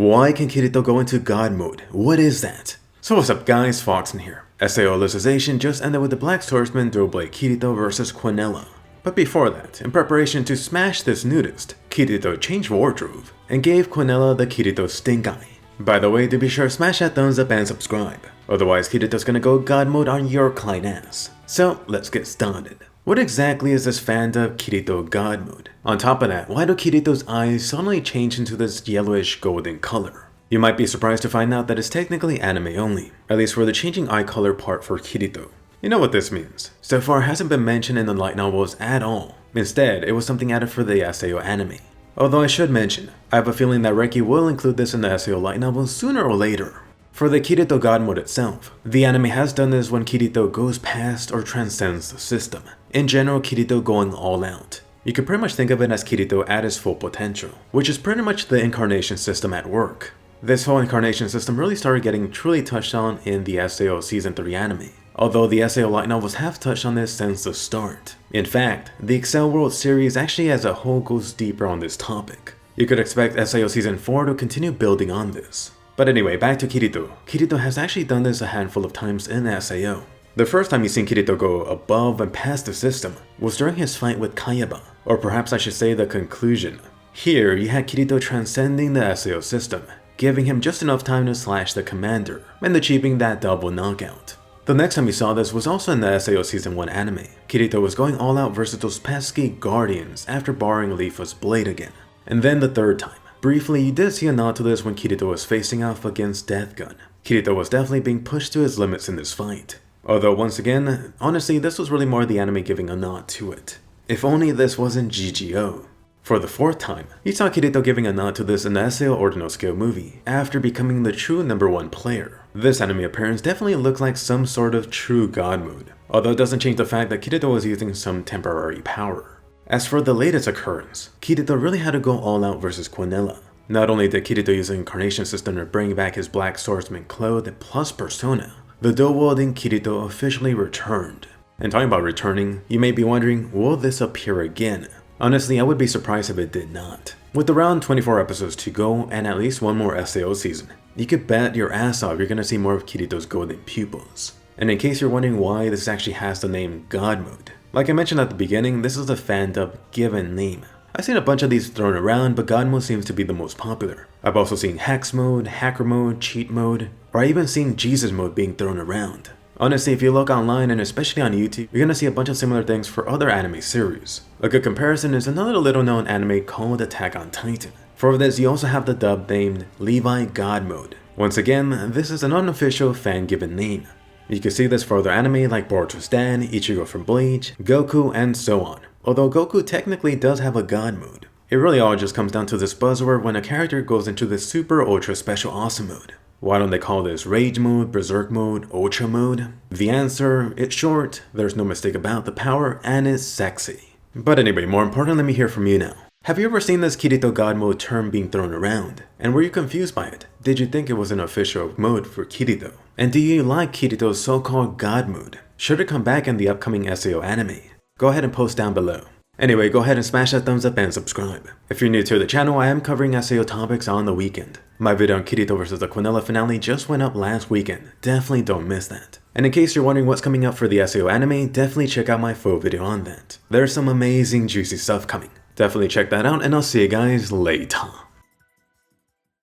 Why can Kirito go into God Mode? What is that? So what's up guys, Foxen here. SAO Alicization just ended with the Black Swordsman Blade Kirito vs Quinella. But before that, in preparation to smash this nudist, Kirito changed wardrobe and gave Quinella the Kirito stink eye. By the way, do be sure to smash that thumbs up and subscribe, otherwise Kirito's gonna go God Mode on your client ass. So let's get started. What exactly is this fandom of Kirito God Mode? On top of that, why do Kirito's eyes suddenly change into this yellowish golden color? You might be surprised to find out that it's technically anime only, at least for the changing eye color part for Kirito. You know what this means. So far it hasn't been mentioned in the light novels at all. Instead, it was something added for the SAO anime. Although I should mention, I have a feeling that Reki will include this in the SAO light novel sooner or later. For the Kirito God Mode itself, the anime has done this when Kirito goes past or transcends the system. In general, Kirito going all out. You can pretty much think of it as Kirito at his full potential, which is pretty much the incarnation system at work. This whole incarnation system really started getting truly touched on in the SAO Season 3 anime, although the SAO light novels have touched on this since the start. In fact, the Excel World series actually as a whole goes deeper on this topic. You could expect SAO Season 4 to continue building on this. But anyway, back to Kirito. Kirito has actually done this a handful of times in SAO. The first time you've seen Kirito go above and past the system was during his fight with Kayaba, or perhaps I should say the conclusion. Here, you had Kirito transcending the SAO system, giving him just enough time to slash the commander, and achieving that double knockout. The next time we saw this was also in the SAO Season 1 anime. Kirito was going all out versus those pesky guardians after borrowing Leafa's blade again. And then the third time. Briefly, you did see a nod to this when Kirito was facing off against Death Gun. Kirito was definitely being pushed to his limits in this fight. Although once again, honestly this was really more the anime giving a nod to it. If only this wasn't Eugeo. For the fourth time, you saw Kirito giving a nod to this in the SAO Ordinal Scale movie, after becoming the true #1 player. This anime appearance definitely looked like some sort of true God Mode, although it doesn't change the fact that Kirito was using some temporary power. As for the latest occurrence, Kirito really had to go all out versus Quinella. Not only did Kirito use the incarnation system to bring back his Black Swordsman clothes plus persona, the dual-wielding Kirito officially returned. And talking about returning, you may be wondering, will this appear again? Honestly, I would be surprised if it did not. With around 24 episodes to go and at least one more SAO season, you could bet your ass off you're gonna see more of Kirito's golden pupils. And in case you're wondering why this actually has the name God Mode, like I mentioned at the beginning, this is a fandom given name. I've seen a bunch of these thrown around, but God Mode seems to be the most popular. I've also seen Hax Mode, Hacker Mode, Cheat Mode, or I even seen Jesus Mode being thrown around. Honestly, if you look online and especially on YouTube, you're gonna see a bunch of similar things for other anime series. A good comparison is another little known anime called Attack on Titan. For this, you also have the dub named Levi God Mode. Once again, this is an unofficial fan-given name. You can see this for other anime like Boruto's dad, Ichigo from Bleach, Goku, and so on. Although Goku technically does have a God Mode. It really all just comes down to this buzzword when a character goes into this super ultra special awesome mode. Why don't they call this Rage Mode, Berserk Mode, Ultra Mode? The answer, it's short, there's no mistake about the power, and it's sexy. But anyway, more important, let me hear from you now. Have you ever seen this Kirito God Mode term being thrown around? And were you confused by it? Did you think it was an official mode for Kirito? And do you like Kirito's so-called God Mode? Should it come back in the upcoming SAO anime? Go ahead and post down below. Anyway, go ahead and smash that thumbs up and subscribe. If you're new to the channel, I am covering SAO topics on the weekend. My video on Kirito vs the Quinella finale just went up last weekend. Definitely don't miss that. And in case you're wondering what's coming up for the SAO anime, definitely check out my full video on that. There's some amazing juicy stuff coming. Definitely check that out and I'll see you guys later.